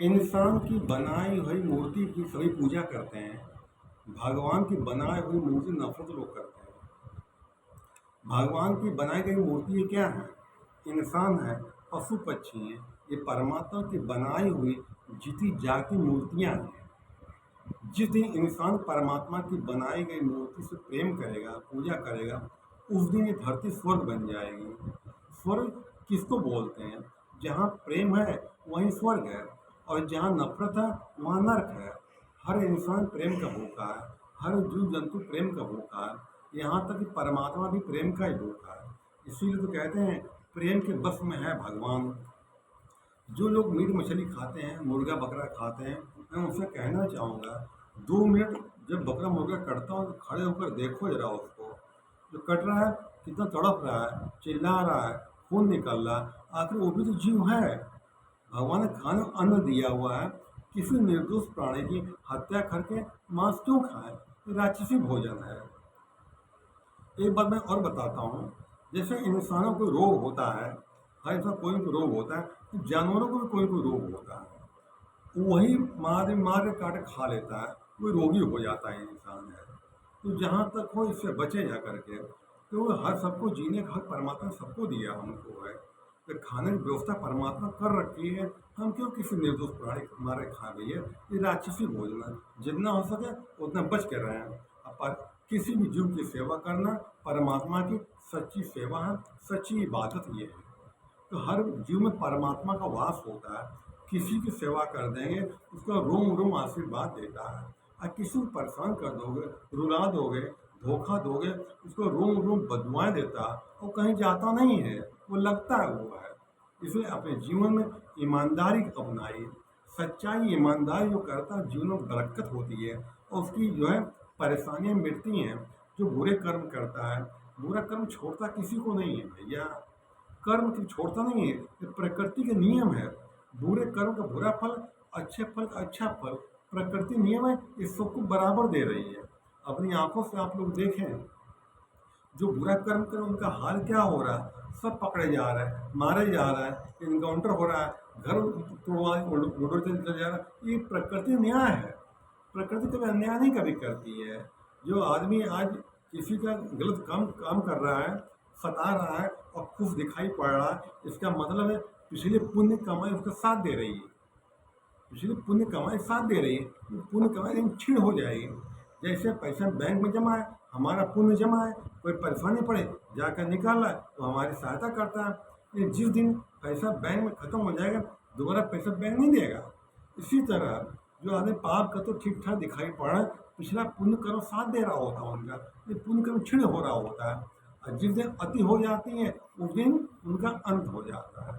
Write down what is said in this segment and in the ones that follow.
इंसान की बनाई हुई मूर्ति की सभी पूजा करते हैं। भगवान की बनाई हुई मूर्ति नफरत लोग करते हैं। भगवान की बनाई गई मूर्ति ये क्या है? इंसान है, पशु पक्षी हैं। ये परमात्मा की बनाई हुई जीती जागती मूर्तियां हैं। जिस दिन इंसान परमात्मा की बनाई गई मूर्ति से प्रेम करेगा, पूजा करेगा, उस दिन ये धरती स्वर्ग बन जाएगी। स्वर्ग किसको बोलते हैं? जहाँ प्रेम है वहीं स्वर्ग है, और जहाँ नफरत है वहाँ नर्क है। हर इंसान प्रेम का भूखा है, हर जीव जंतु प्रेम का भूखा है, यहाँ तक कि परमात्मा भी प्रेम का ही भूखा है। इसीलिए तो कहते हैं प्रेम के बस में है भगवान। जो लोग मीट मछली खाते हैं, मुर्गा बकरा खाते हैं, मैं उनसे कहना चाहूँगा 2 मिनट जब बकरा मुर्गा कटता हो तो खड़े होकर देखो जरा उसको। जो कट रहा है कितना तड़प रहा है, चिल्ला रहा है, खून निकल रहा है, आखिर वो भी तो जीव है। भगवान ने खाने को अन्न दिया हुआ है, किसी निर्दोष प्राणी की हत्या करके मांस क्यों खाएं? ये राक्षसी भोजन है। एक बात मैं और बताता हूँ, जैसे इंसानों को रोग होता है, हर इंसान कोई ना कोई रोग होता है, तो जानवरों को भी कोई कोई रोग होता है। वही मार मार के काटे खा लेता है, कोई रोगी हो जाता है इंसान है। तो जहाँ तक हो इससे बचे जा करके। तो हर सबको जीने का हक परमात्मा ने सबको दिया हमको है। तो खाने की व्यवस्था परमात्मा कर रखी है, हम क्यों किसी निर्दोष प्राणी को मारे खा गई है? ये राक्षसी भोजन है। जितना हो सके उतना बच कर रहें। पर किसी भी जीव की सेवा करना परमात्मा की सच्ची सेवा है, सच्ची इबादत ये है। तो हर जीव में परमात्मा का वास होता है। किसी की सेवा कर देंगे उसका रोम रोम आशीर्वाद देता है, और किसी को परेशान कर दोगे, रुला दोगे, धोखा दोगे, उसको रोम रोम बदुआएं देता है। वो कहीं जाता नहीं है, वो लगता है वो है। इसलिए अपने जीवन में ईमानदारी अपनाइए। सच्चाई ईमानदारी जो करता है जीवन में बरकत होती है, और उसकी जो है परेशानियां मिटती हैं। जो बुरे कर्म करता है, बुरा कर्म छोड़ता किसी को नहीं है भैया। कर्म की छोड़ता नहीं है, ये प्रकृति के नियम है। बुरे कर्म का बुरा फल, अच्छे फल का अच्छा फल, प्रकृति नियम है। इस सबको बराबर दे रही है। अपनी आंखों से आप लोग देखें, जो बुरा कर्म करे उनका हाल क्या हो रहा है? सब पकड़े जा रहे हैं, मारे जा रहे हैं, इनकाउंटर हो रहा है, घर तोड़वा लूटो चल जा रहा है। ये प्रकृति न्याय है। प्रकृति कभी अन्याय नहीं कभी करती है। जो आदमी आज किसी का गलत काम काम कर रहा है, सता रहा है और खुश दिखाई पड़ रहा है, इसका मतलब है पिछले पुण्य कमाई उसका साथ दे रही है। पिछली पुण्य कमाई साथ दे रही है, पुण्य कमाई लेकिन छीण हो जाएगी। जैसे पैसा बैंक में जमा है, हमारा पुण्य जमा है, कोई परेशानी पड़े जाकर निकाल रहा है तो हमारी सहायता करता है। लेकिन जिस दिन पैसा बैंक में खत्म हो जाएगा दोबारा पैसा बैंक नहीं देगा। इसी तरह जो आदमी पाप का तो ठीक ठाक दिखाई पड़ रहा है, पिछला पुण्य कर्म साथ दे रहा होता है उनका, ये पुण्य कर्म क्षीण हो रहा होता है। और जिस दिन अति हो जाती है उस दिन उनका अंत हो जाता है।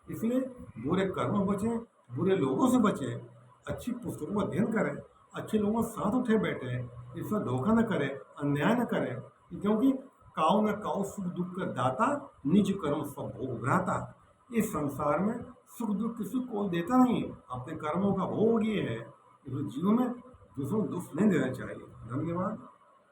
इसलिए बुरे कर्म बचें, बुरे लोगों से बचें, अच्छी पुस्तकों का अध्ययन करें, अच्छे लोगों के साथ उठे बैठें, इसमें धोखा न करें, अन्याय न करें। क्योंकि काऊ न काऊ सुख दुख का दाता, निज कर्म सब भोग भ्राता। इस संसार में सुख दुख किसी को देता नहीं, अपने कर्मों का भोग ये है। इसलिए जीवन में दूसरों को दुख नहीं देना चाहिए। धन्यवाद।